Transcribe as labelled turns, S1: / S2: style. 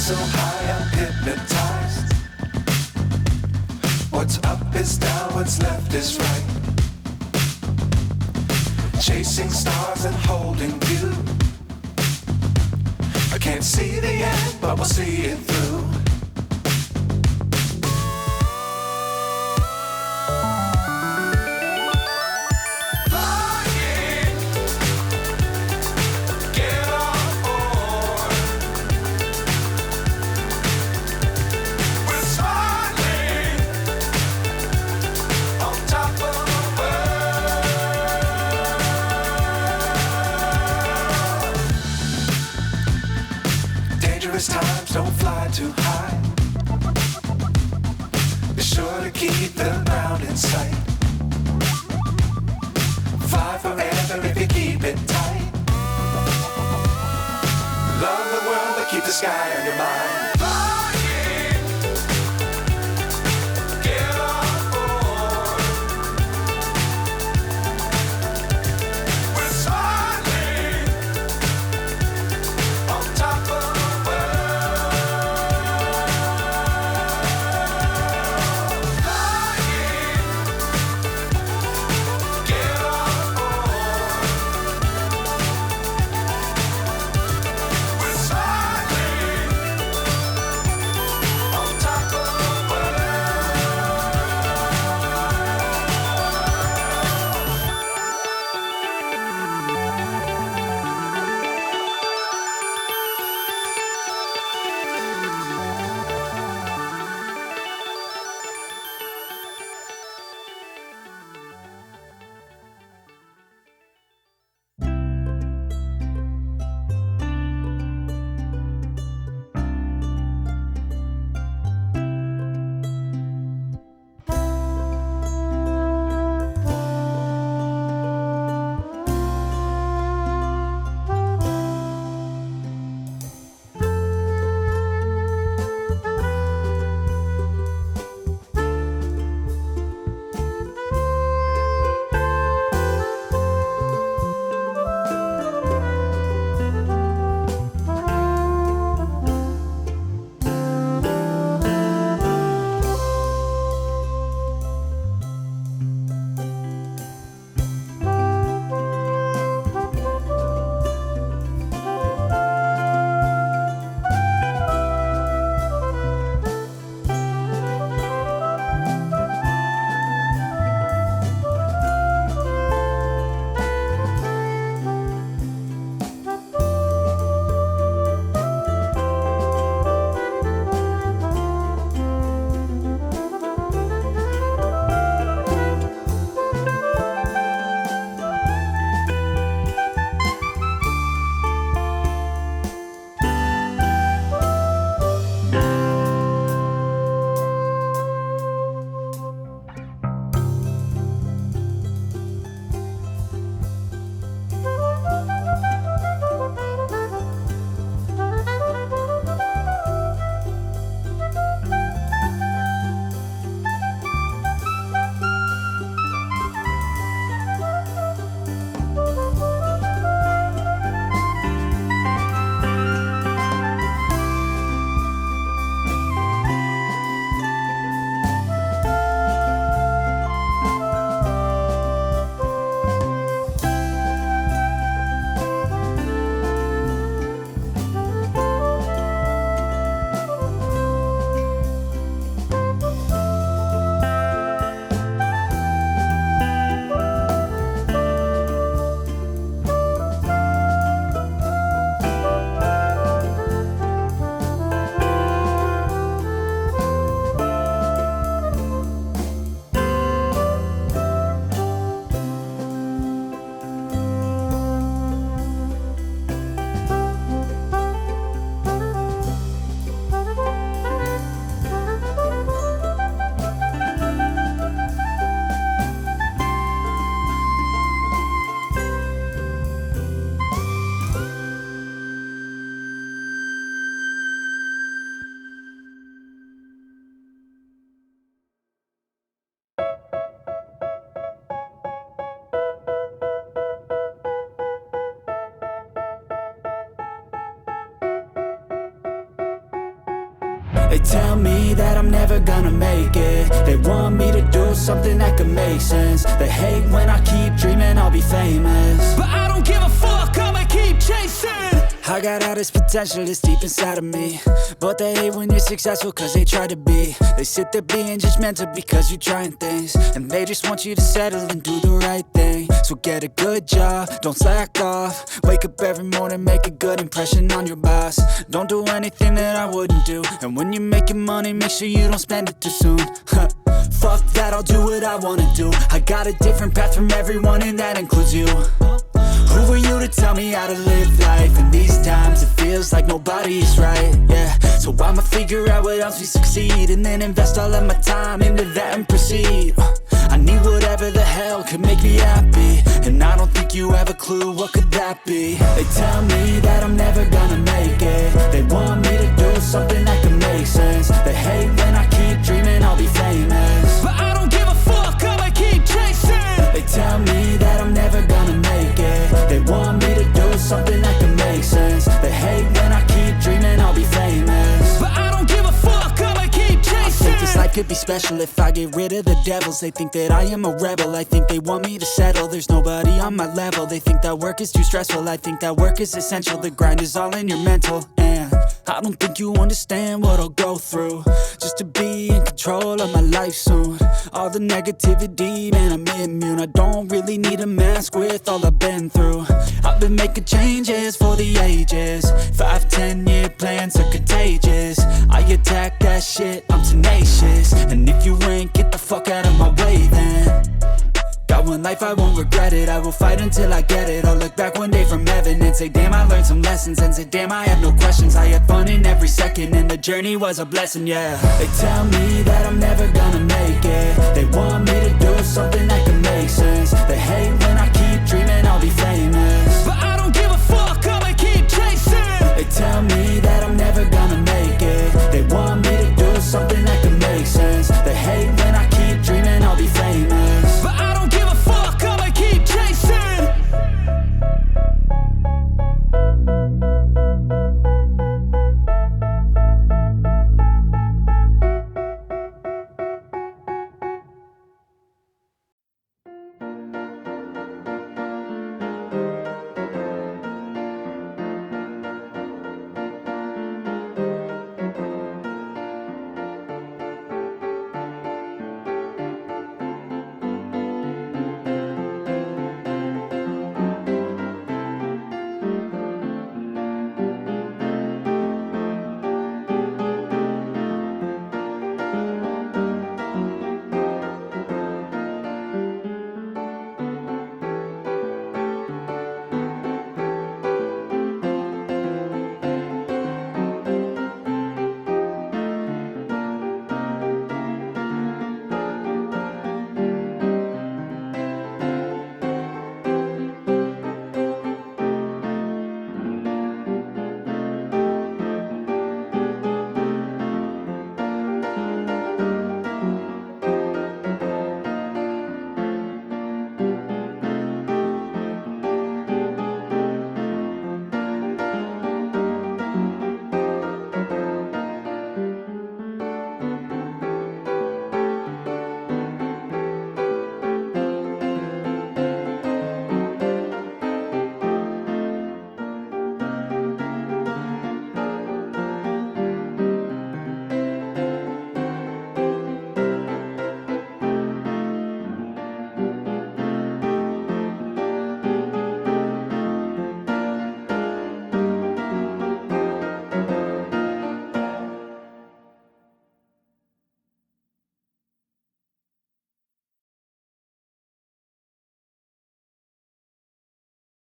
S1: So high I'm hypnotized. What's up is down, what's left is right. Chasing stars and holding you. I can't see the end, but we'll see it through. Times don't fly too high. Be sure to keep the ground in sight. Fly forever if you keep it tight. Love the world but keep the sky on your mind.
S2: They tell me that I'm never gonna make it. They want me to do something that could make sense. They hate when I keep dreaming I'll be famous, but I don't give a fuck, I'ma keep chasing. I got all this potential that's deep inside of me, but they hate when you're successful cause they try to be. They sit there being judgmental because you're trying things, and they just want you to settle and do the right thing. So get a good job, don't slack off. Wake up every morning, make a good impression on your boss. Don't do anything that I wouldn't do, and when you're making money, make sure you don't spend it too soon. Fuck that, I'll do what I wanna do. I got a different path from everyone, and that includes you. Who are you to tell me how to live life? In these times it feels like nobody is right, yeah. So I'ma figure out what else we succeed, and then invest all of my time into that and proceed. I need whatever the hell could make me happy, and I don't think you have a clue what could that be. They tell me that I'm never gonna make it. They want me to do something that could make sense. They hate when I keep dreaming I'll be famous, but I don't give a fuck, I'ma keep chasing. They tell me that I'm never gonna make it. They want me to do something that can make sense. They hate when I keep dreaming I'll be famous, but I don't give a fuck, I'ma keep chasing. I think this life could be special if I get rid of the devils. They think that I am a rebel, I think they want me to settle. There's nobody on my level. They think that work is too stressful, I think that work is essential. The grind is all in your mental, and I don't think you understand what I'll go through just to be in control of my life soon. All the negativity, man, I'm immune. I don't really need a mask with all I've been through. I've been making changes for the ages. 5-10 year plans are contagious. I attack that shit, I'm tenacious. And if you ain't, get the fuck out of my way then. Got one life, I won't regret it. I will fight until I get it. I'll look back one day from heaven and say, damn, I learned some lessons. And say, damn, I have no questions. I had fun in every second, and the journey was a blessing, yeah. They tell me that I'm never gonna make it. They want me to do something that can make sense. They hate